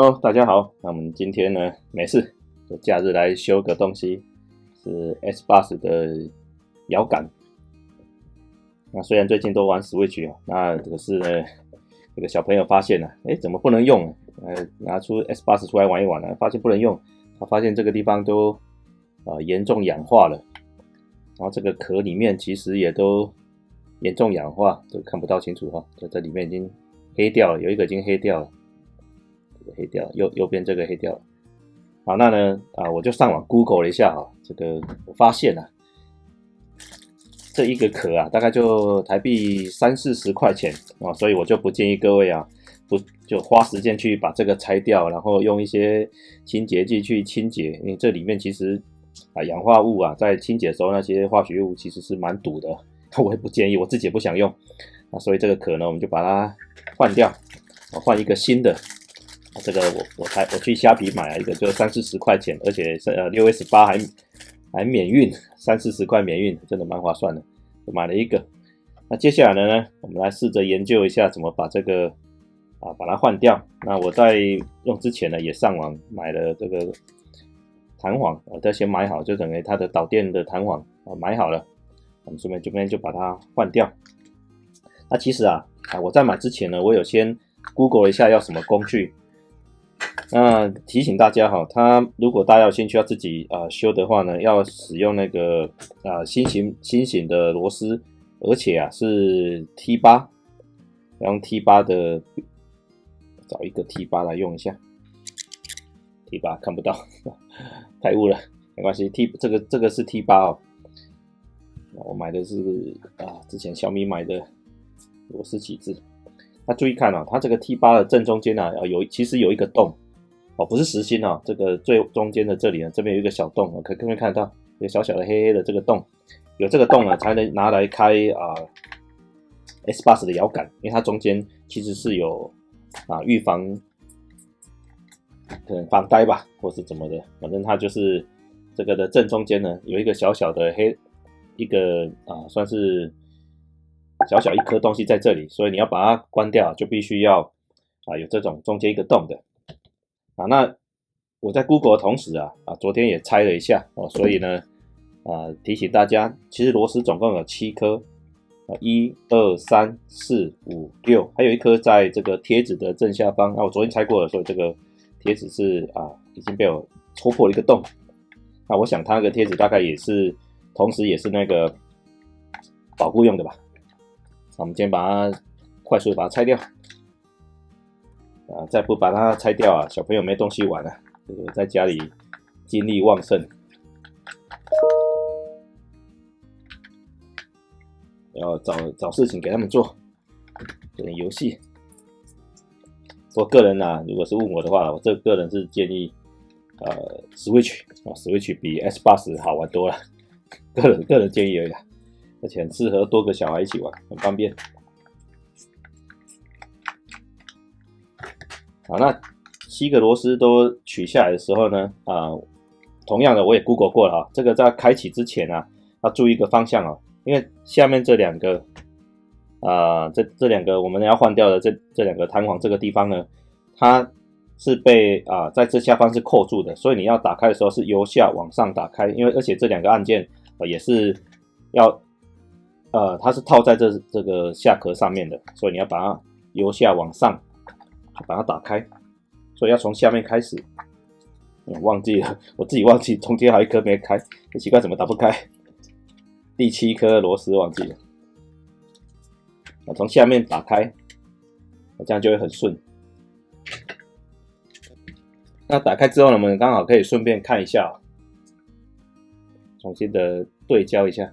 Hello，大家好。那我们今天呢，没事，就假日来修个东西，是 S80的摇杆。那虽然最近都玩 Switch 那可是呢，这个小朋友发现了，怎么不能用？拿出 S80出来玩一玩呢，发现不能用。他发现这个地方都严重氧化了，然后这个壳里面其实也都严重氧化，这个看不到清楚这里面已经黑掉了，有一个已经黑掉了。黑掉，右边这个黑掉了。好，那呢我就上网 Google 了一下这个我发现这一个壳大概就台币30-40块钱所以我就不建议各位不就花时间去把这个拆掉，然后用一些清洁剂去清洁，因为这里面其实氧化物在清洁的时候那些化学物其实是蛮毒的，我也不建议，我自己也不想用。所以这个壳呢，我们就把它换掉，换一个新的。这个我去虾皮买了一个，就30-40块钱，而且是6S8还免运，30-40块免运，真的蛮划算的，就买了一个。那接下来呢，我们来试着研究一下怎么把这个把它换掉。那我在用之前呢，也上网买了这个弹簧，我再先买好，就等于它的导电的弹簧买好了，我们顺便这边就把它换掉。那其实我在买之前呢，我有先 Google 一下要什么工具。那提醒大家如果大家有兴趣要自己修的话呢，要使用那个新型的螺丝，而且是 T8， 要用 T8 的，找一个 T8 来用一下。T8 看不到，太雾了，没关系。这个是 T8 我买的是之前小米买的螺丝起子。那注意看它这个 T8 的正中间其实有一个洞不是实心这个最中间的这里呢，这边有一个小洞可以看到有小小的黑黑的这个洞，有这个洞才能拿来开S80 的摇杆，因为它中间其实是有预防可能防呆吧，或是怎么的，反正它就是这个的正中间呢有一个小小的一个算是小小一颗东西在这里，所以你要把它关掉就必须要有这种中间一个洞的那我在 Google 的同时昨天也拆了一下所以呢提醒大家，其实螺丝总共有7颗1、2、3、4、5、6，还有一颗在这个贴纸的正下方。我昨天拆过了，所以这个贴纸是已经被我戳破了一个洞。那我想它那个贴纸大概也是，同时也是那个保护用的吧。我们先把它快速的把它拆掉再不把它拆掉小朋友没东西玩了，这个在家里精力旺盛，要找事情给他们做，这点游戏。我个人如果是问我的话，我个人是建议Switch 比 S80 好玩多了，个人建议而已而且很适合多个小孩一起玩，很方便。好，那7个螺丝都取下来的时候呢，同样的我也 Google 过了这个在开启之前要注意一个方向因为下面这两个这两个我们要换掉的这两个弹簧这个地方呢，它是被在这下方是扣住的，所以你要打开的时候是由下往上打开，而且这两个按键也是要它是套在这个下壳上面的，所以你要把它由下往上把它打开，所以要从下面开始。忘记了，我自己忘记中间还有一颗没开，奇怪怎么打不开？第7颗螺丝忘记了，从下面打开，这样就会很顺。那打开之后呢，我们刚好可以顺便看一下重新的对焦一下。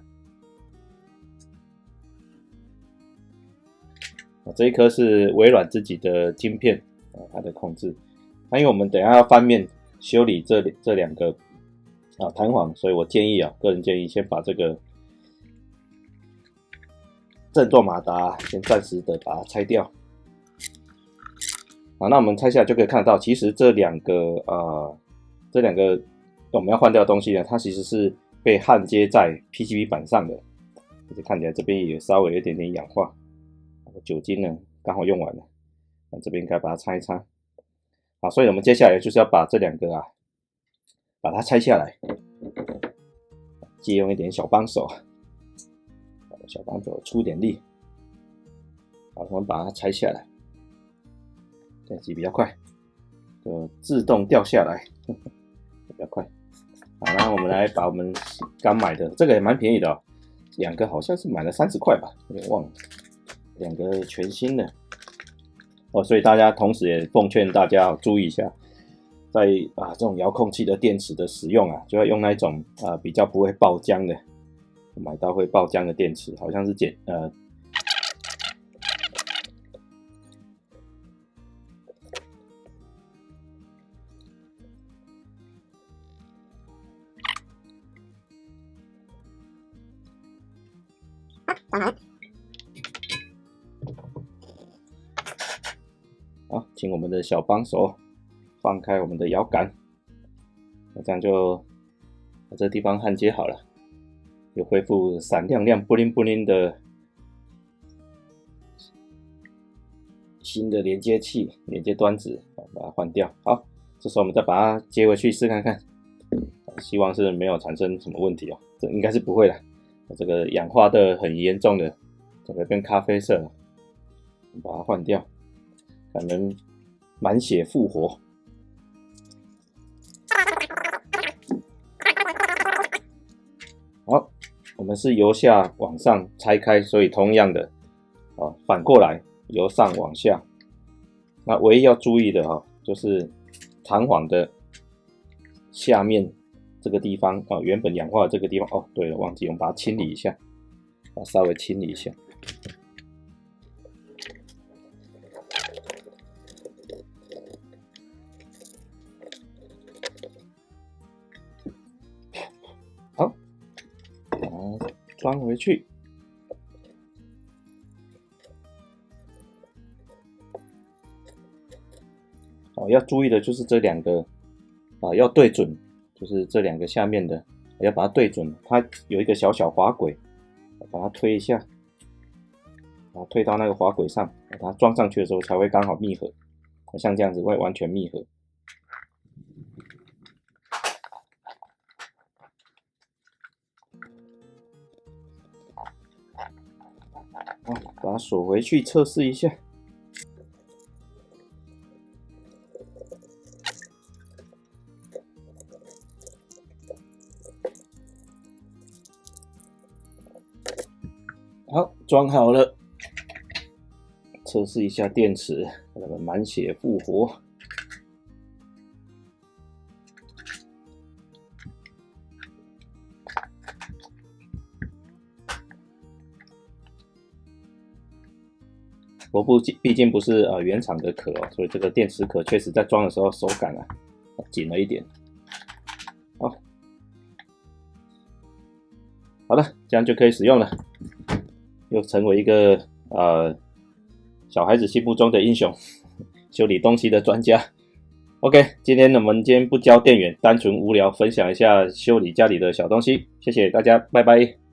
这一颗是微软自己的晶片它的控制。因为我们等一下要翻面修理这两个弹簧，所以我建议个人建议先把这个振动马达先暂时的把它拆掉。那我们拆下来就可以看到，其实这两个我们要换掉的东西呢，它其实是被焊接在 PCB 板上的，而且看起来这边也稍微有一点点氧化，酒精呢刚好用完了，那这边应该把它擦一擦。好，所以我们接下来就是要把这两个啊，把它拆下来，借用一点小帮手，小帮手出点力，好，我们把它拆下来，这样子比较快，就自动掉下来，比较快。好，那我们来把我们刚买的这个也蛮便宜的哦，两个好像是买了30块吧，有点忘了，两个全新的哦，所以大家同时也奉劝大家注意一下，在这种遥控器的电池的使用啊，就要用那种比较不会爆浆的，买到会爆浆的电池，好像是好，请我们的小帮手放开我们的摇杆，那这样就把这地方焊接好了，又恢复闪亮亮、布灵布灵的新的连接器、连接端子，把它换掉。好，这时候我们再把它接回去试看看，希望是没有产生什么问题哦，这应该是不会的。这个氧化的很严重的，整个变咖啡色了，把它换掉，可能满血复活。好，我们是由下往上拆开，所以同样的反过来由上往下。那唯一要注意的就是弹簧的下面这个地方原本氧化的这个地方对了，忘记我们把它清理一下，把它稍微清理一下。好，把它装回去。要注意的就是这两个要对准，就是这两个下面的要把它对准，它有一个小小滑轨，把它推一下，把它推到那个滑轨上，把它装上去的时候才会刚好密合，像这样子会完全密合。好，把它锁回去测试一下。好，装好了，测试一下电池，让它们满血复活。毕竟不是原厂的壳所以这个电池壳确实在装的时候手感紧了一点。好了，这样就可以使用了，又成为一个小孩子心目中的英雄，修理东西的专家。OK， 今天我们不教电源，单纯无聊分享一下修理家里的小东西，谢谢大家，拜拜。